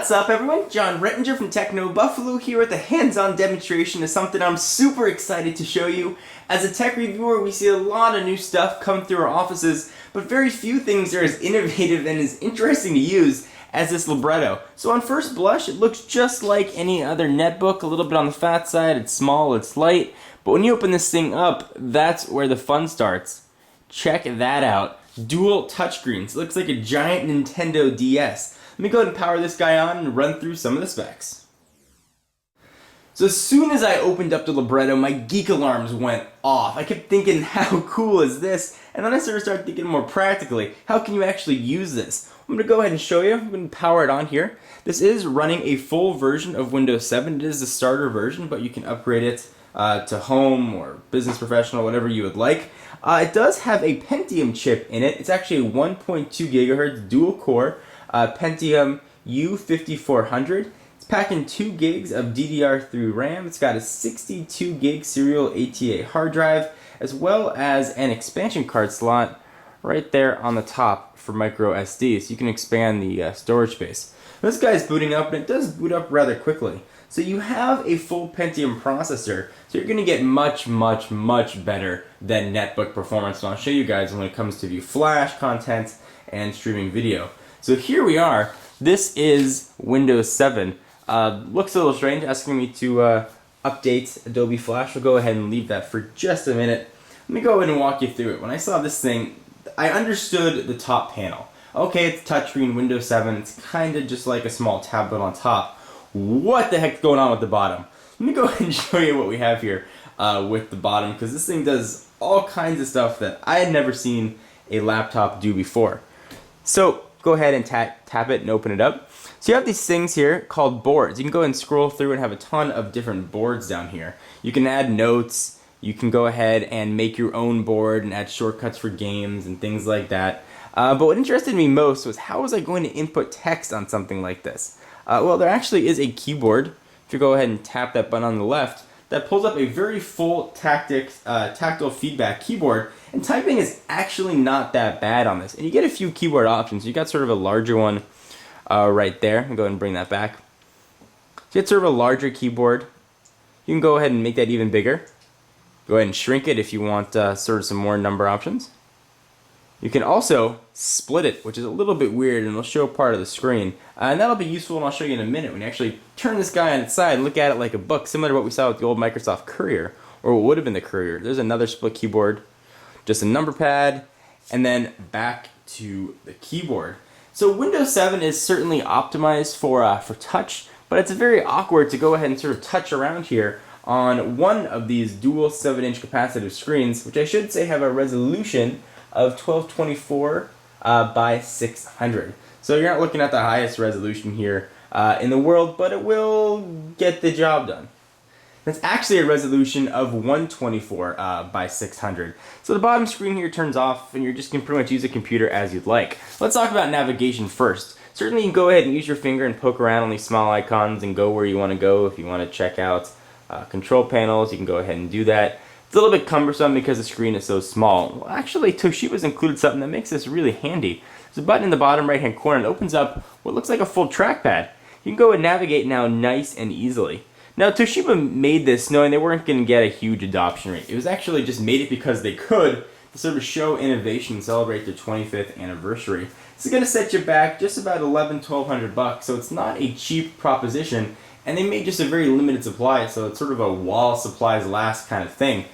What's up everyone? John Rettinger from TechnoBuffalo here with a hands-on demonstration of something I'm super excited to show you. As a tech reviewer, we see a lot of new stuff come through our offices, but very few things are as innovative and as interesting to use as this Libretto. So on first blush, it looks just like any other netbook, a little bit on the fat side, it's small, it's light, but when you open this thing up, that's where the fun starts. Check that out. Dual touchscreens. It looks like a giant Nintendo DS. Let me go ahead and power this guy on and run through some of the specs. So as soon as I opened up the Libretto, my geek alarms went off. I kept thinking, how cool is this? And then I started thinking more practically, how can you actually use this? I'm going to go ahead and show you. I'm going to power it on here. This is running a full version of Windows 7. It is the starter version, but you can upgrade it to home or business professional, whatever you would like. It does have a Pentium chip in it. It's actually a 1.2 gigahertz dual core Pentium U5400. It's packing 2 gigs of DDR3 RAM. It's got a 62 gig serial ATA hard drive, as well as an expansion card slot right there on the top for micro SD, so you can expand the storage space. This guy's booting up, and it does boot up rather quickly. So you have a full Pentium processor, so you're going to get much better than netbook performance. And I'll show you guys when it comes to view Flash content and streaming video. So here we are. This is Windows 7. Looks a little strange asking me to update Adobe Flash. We'll go ahead and leave that for just a minute. Let me go ahead and walk you through it. When I saw this thing, I understood the top panel. Okay, it's touchscreen, Windows 7. It's kind of just like a small tablet on top. What the heck's going on with the bottom? Let me go ahead and show you what we have here with the bottom, because this thing does all kinds of stuff that I had never seen a laptop do before. So go ahead and tap it and open it up. So you have these things here called boards. You can go and scroll through and have a ton of different boards down here. You can add notes. You can go ahead and make your own board and add shortcuts for games and things like that. But what interested me most was, how was I going to input text on something like this? Well, there actually is a keyboard. If you go ahead and tap that button on the left, that pulls up a very full tactile feedback keyboard, and typing is actually not that bad on this. And you get a few keyboard options. You got sort of a larger one right there. I'll go ahead and bring that back. So you get sort of a larger keyboard. You can go ahead and make that even bigger. Go ahead and shrink it if you want sort of some more number options. You can also split it, which is a little bit weird, and it'll show part of the screen. And that'll be useful, and I'll show you in a minute when you actually turn this guy on its side and look at it like a book, similar to what we saw with the old Microsoft Courier, or what would have been the Courier. There's another split keyboard, just a number pad, and then back to the keyboard. So Windows 7 is certainly optimized for touch, but it's very awkward to go ahead and sort of touch around here on one of these dual 7-inch capacitive screens, which I should say have a resolution of 1224 by 600. So you're not looking at the highest resolution here in the world, but it will get the job done. That's actually a resolution of 124 by 600. So the bottom screen here turns off, and you just can pretty much use the computer as you'd like. Let's talk about navigation first. Certainly you can go ahead and use your finger and poke around on these small icons and go where you want to go. If you want to check out control panels, you can go ahead and do that. It's a little bit cumbersome because the screen is so small. Well, actually, Toshiba's included something that makes this really handy. There's a button in the bottom right-hand corner that opens up what looks like a full trackpad. You can go and navigate now nice and easily. Now, Toshiba made this knowing they weren't going to get a huge adoption rate. It was actually just made it because they could to sort of show innovation and celebrate their 25th anniversary. This is going to set you back just about $1,100–1,200 bucks, so it's not a cheap proposition. And they made just a very limited supply, so it's sort of a while supplies last kind of thing.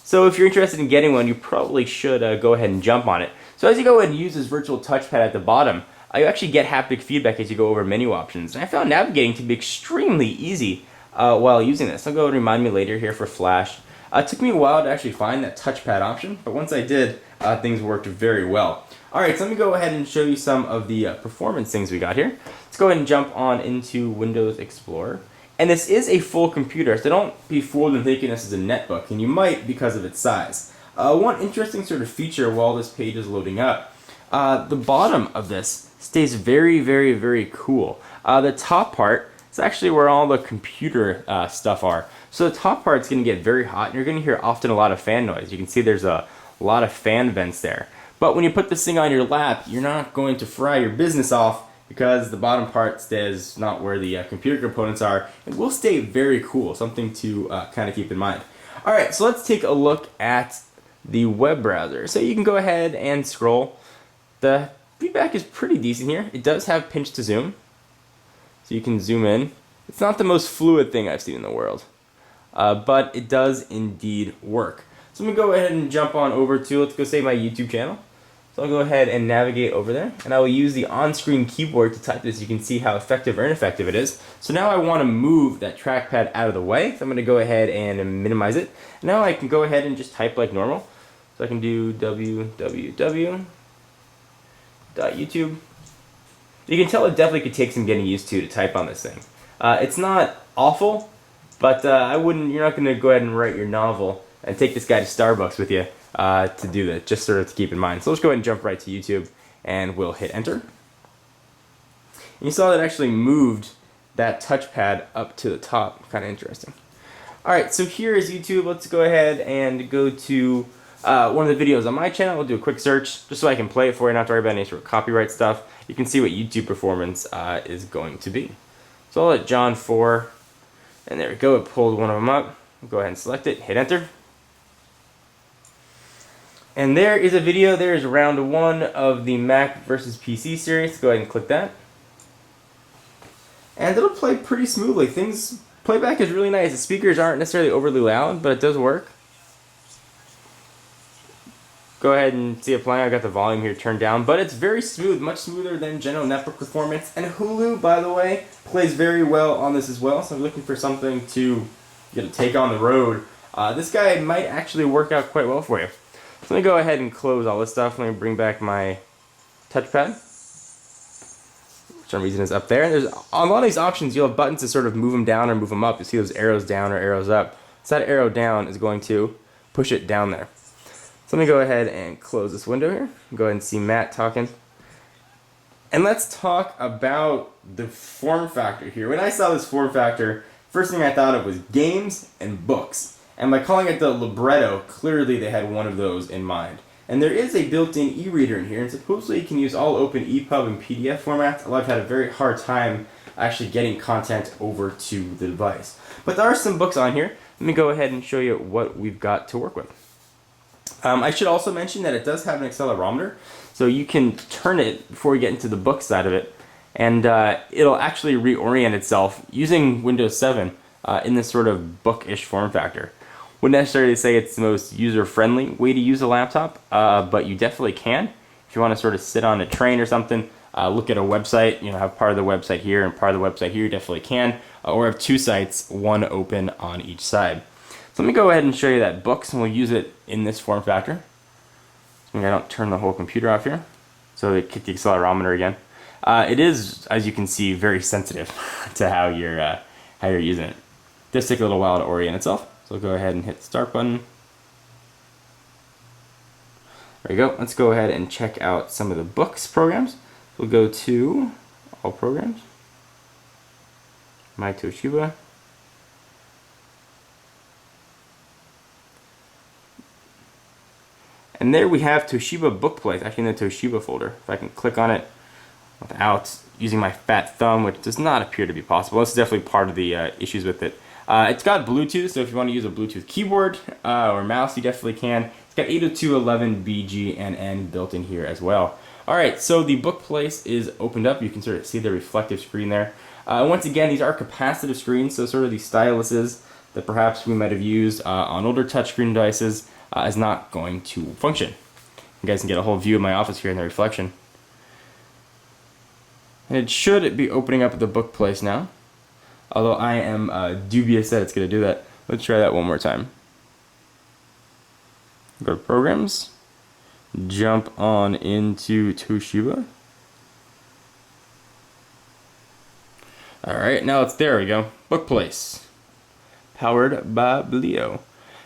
So if you're interested in getting one, you probably should go ahead and jump on it. So as you go ahead and use this virtual touchpad at the bottom, you actually get haptic feedback as you go over menu options. And I found navigating to be extremely easy while using this. I'll go and remind me later here for Flash. It took me a while to actually find that touchpad option, but once I did, things worked very well. Alright, so let me go ahead and show you some of the performance things we got here. Let's go ahead and jump on into Windows Explorer. And this is a full computer, so don't be fooled in thinking this is a netbook, and you might because of its size. One interesting sort of feature while this page is loading up, the bottom of this stays very cool. The top part is actually where all the computer stuff are. So the top part's going to get very hot, and you're going to hear often a lot of fan noise. You can see there's a lot of fan vents there. But when you put this thing on your lap, you're not going to fry your business off because the bottom part stays not where the computer components are. It will stay very cool, something to kind of keep in mind. Alright, so let's take a look at the web browser. So you can go ahead and scroll. The feedback is pretty decent here. It does have pinch to zoom, so you can zoom in. It's not the most fluid thing I've seen in the world, but it does indeed work. So I'm going to go ahead and jump on over to, let's go say, my YouTube channel. So I'll go ahead and navigate over there, and I will use the on-screen keyboard to type this. You can see how effective or ineffective it is. So now I want to move that trackpad out of the way, so I'm going to go ahead and minimize it. Now I can go ahead and just type like normal. So I can do www.youtube. You can tell it definitely could take some getting used to type on this thing. It's not awful, but you're not going to go ahead and write your novel and take this guy to Starbucks with you to do that, just sort of to keep in mind. So let's go ahead and jump right to YouTube, and we'll hit enter. And you saw that actually moved that touchpad up to the top. Kind of interesting. Alright, so here is YouTube. Let's go ahead and go to one of the videos on my channel. We'll do a quick search just so I can play it for you, not to worry about any sort of copyright stuff. You can see what YouTube performance is going to be. So I'll let John 4, and there we go, it pulled one of them up. Go ahead and select it, hit enter. And there is a video. There is round 1 of the Mac versus PC series. Go ahead and click that. And it'll play pretty smoothly. Playback is really nice. The speakers aren't necessarily overly loud, but it does work. Go ahead and see it playing. I got the volume here turned down, but it's very smooth, much smoother than general netbook performance. And Hulu, by the way, plays very well on this as well. So I'm looking for something to take on the road. This guy might actually work out quite well for you. So let me go ahead and close all this stuff. Let me bring back my touchpad. For some reason it's up there. And there's on a lot of these options, you'll have buttons to sort of move them down or move them up. You see those arrows down or arrows up. So that arrow down is going to push it down there. So let me go ahead and close this window here. Go ahead and see Matt talking. And let's talk about the form factor here. When I saw this form factor, first thing I thought of was games and books. And by calling it the Libretto, clearly they had one of those in mind. And there is a built-in e-reader in here, and supposedly you can use all open EPUB and PDF formats, although I've had a very hard time actually getting content over to the device. But there are some books on here. Let me go ahead and show you what we've got to work with. I should also mention that it does have an accelerometer, so you can turn it before you get into the book side of it, and it'll actually reorient itself using Windows 7 in this sort of bookish form factor. Wouldn't necessarily say it's the most user-friendly way to use a laptop, but you definitely can. If you want to sort of sit on a train or something, look at a website, have part of the website here and part of the website here, you definitely can. Or have 2 sites, one open on each side. So let me go ahead and show you that books, and we'll use it in this form factor. I don't turn the whole computer off here. So they kick the accelerometer again. It is, as you can see, very sensitive to how you're using it. It does take a little while to orient itself. So go ahead and hit the start button. There you go. Let's go ahead and check out some of the books programs. We'll go to all programs. My Toshiba. And there we have Toshiba Book Place, actually in the Toshiba folder. If I can click on it without using my fat thumb, which does not appear to be possible. That's definitely part of the issues with it. It's got Bluetooth, so if you want to use a Bluetooth keyboard or mouse, you definitely can. It's got 802.11b, and N built in here as well. Alright, so the book place is opened up. You can sort of see the reflective screen there. Once again, these are capacitive screens, so sort of the styluses that perhaps we might have used on older touchscreen devices is not going to function. You guys can get a whole view of my office here in the reflection. And it should be opening up the book place now. Although I am dubious that it's going to do that. Let's try that one more time. Go to Programs. Jump on into Toshiba. Alright, now there we go. Book Place. Powered by Blio.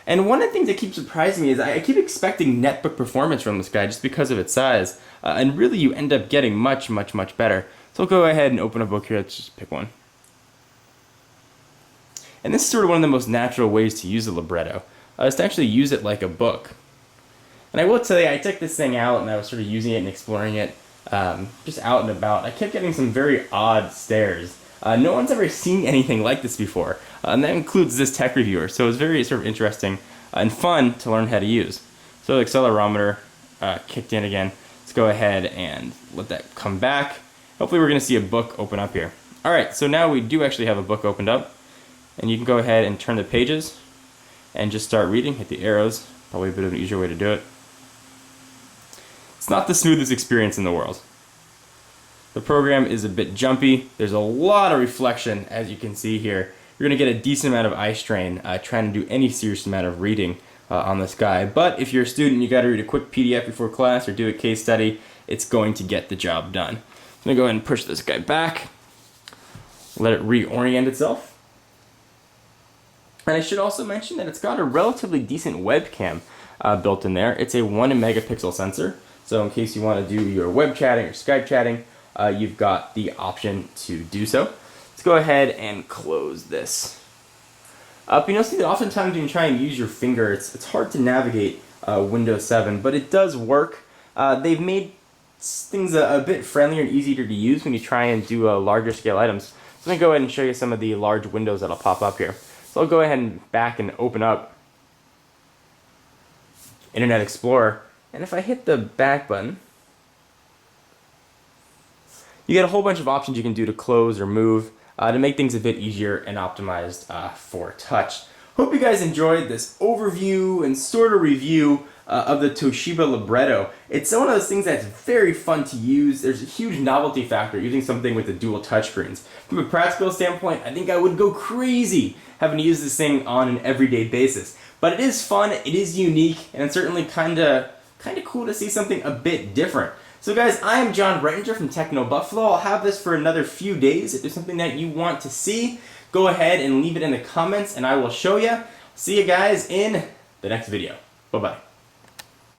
And one of the things that keeps surprising me is I keep expecting netbook performance from this guy just because of its size. And really you end up getting much, much, much better. So I'll go ahead and open a book here. Let's just pick one. And this is sort of one of the most natural ways to use a libretto, is to actually use it like a book. And I will tell you, I took this thing out and I was sort of using it and exploring it. just out and about, I kept getting some very odd stares. No one's ever seen anything like this before, and that includes this tech reviewer, so it was very sort of interesting and fun to learn how to use. So the accelerometer kicked in again. Let's go ahead and let that come back. Hopefully we're going to see a book open up here. Alright, so now we do actually have a book opened up, and you can go ahead and turn the pages and just start reading. Hit the arrows, probably a bit of an easier way to do it. It's not the smoothest experience in the world. The program is a bit jumpy. There's a lot of reflection, as you can see here. You're going to get a decent amount of eye strain trying to do any serious amount of reading on this guy. But if you're a student, you got to read a quick PDF before class or do a case study, it's going to get the job done. I'm going to go ahead and push this guy back, let it reorient itself. And I should also mention that it's got a relatively decent webcam built in there. It's a 1 megapixel sensor, so in case you want to do your web chatting or Skype chatting, you've got the option to do so. Let's go ahead and close this up. You'll see that oftentimes when you try and use your finger, it's hard to navigate Windows 7, but it does work. They've made things a bit friendlier and easier to use when you try and do larger scale items. So I'm going to go ahead and show you some of the large windows that'll pop up here. So I'll go ahead and back and open up Internet Explorer, and if I hit the back button, you get a whole bunch of options you can do to close or move to make things a bit easier and optimized for touch. Hope you guys enjoyed this overview and sort of review of the Toshiba Libretto. It's one of those things that's very fun to use. There's a huge novelty factor using something with the dual touchscreens. From a practical standpoint, I think I would go crazy having to use this thing on an everyday basis. But it is fun, it is unique, and it's certainly kind of cool to see something a bit different. So guys, I am John Rettinger from TechnoBuffalo. I'll have this for another few days. If there's something that you want to see, go ahead and leave it in the comments and I will show you. See you guys in the next video. Bye-bye.